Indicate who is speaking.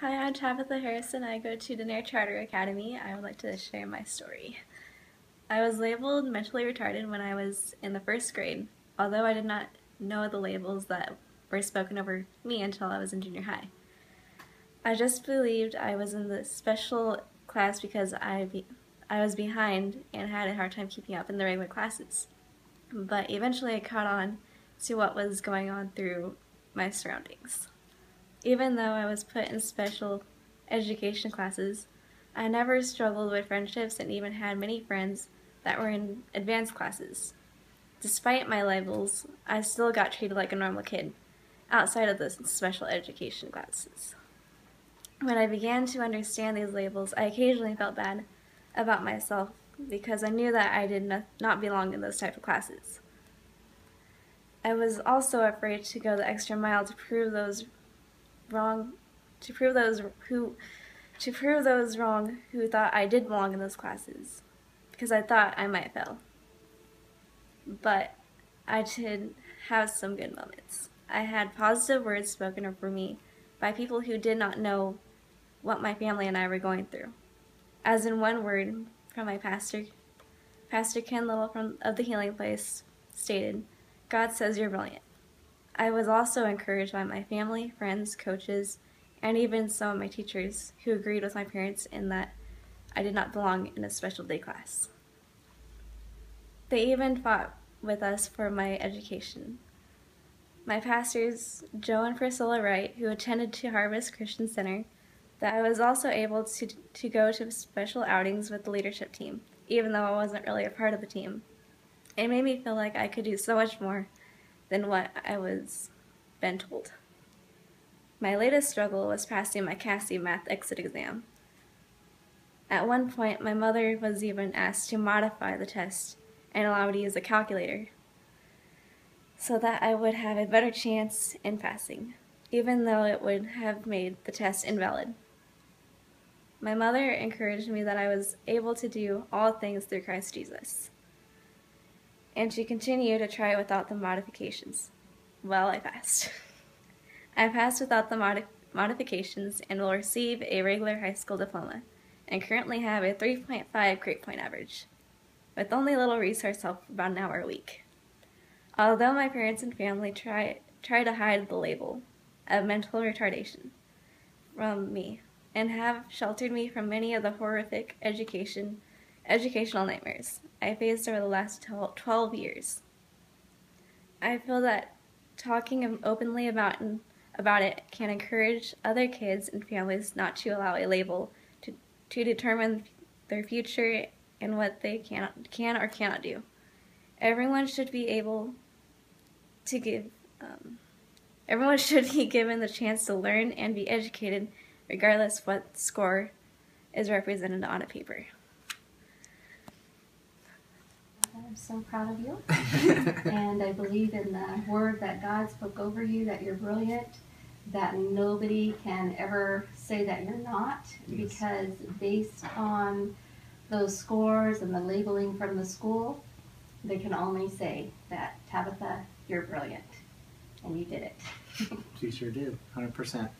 Speaker 1: Hi, I'm Tabitha Harrison. I go to Denier Charter Academy. I would like to share my story. I was labeled mentally retarded when I was in the first grade, although I did not know the labels that were spoken over me until I was in junior high. I just believed I was in the special class because I was behind and had a hard time keeping up in the regular classes. But eventually I caught on to what was going on through my surroundings. Even though I was put in special education classes, I never struggled with friendships and even had many friends that were in advanced classes. Despite my labels, I still got treated like a normal kid outside of the special education classes. When I began to understand these labels, I occasionally felt bad about myself because I knew that I did not belong in those type of classes. I was also afraid to go the extra mile to prove those wrong who thought I did belong in those classes, because I thought I might fail. But I did have some good moments. I had positive words spoken over me by people who did not know what my family and I were going through. As in one word from my pastor, Pastor Ken Little of the Healing Place stated, "God says you're brilliant." I was also encouraged by my family, friends, coaches, and even some of my teachers who agreed with my parents in that I did not belong in a special day class. They even fought with us for my education. My pastors, Joe and Priscilla Wright, who attended to Harvest Christian Center, that I was also able to go to special outings with the leadership team, even though I wasn't really a part of the team. It made me feel like I could do so much more than what I was been told. My latest struggle was passing my CASI math exit exam. At one point, my mother was even asked to modify the test and allow me to use a calculator so that I would have a better chance in passing, even though it would have made the test invalid. My mother encouraged me that I was able to do all things through Christ Jesus, and to continue to try without the modifications. Well, I passed. I passed without the modifications and will receive a regular high school diploma, and currently have a 3.5 grade point average, with only little resource help about an hour a week. Although my parents and family try to hide the label of mental retardation from me, and have sheltered me from many of the horrific educational nightmares I faced over the last 12 years. I feel that talking openly about it can encourage other kids and families not to allow a label to determine their future and what they can or cannot do. Everyone should be given the chance to learn and be educated, regardless what score is represented on a paper.
Speaker 2: I'm so proud of you, and I believe in the word that God spoke over you, that you're brilliant, that nobody can ever say that you're not, because based on those scores and the labeling from the school, they can only say that, Tabitha, you're brilliant, and you did it.
Speaker 3: She sure did, 100%.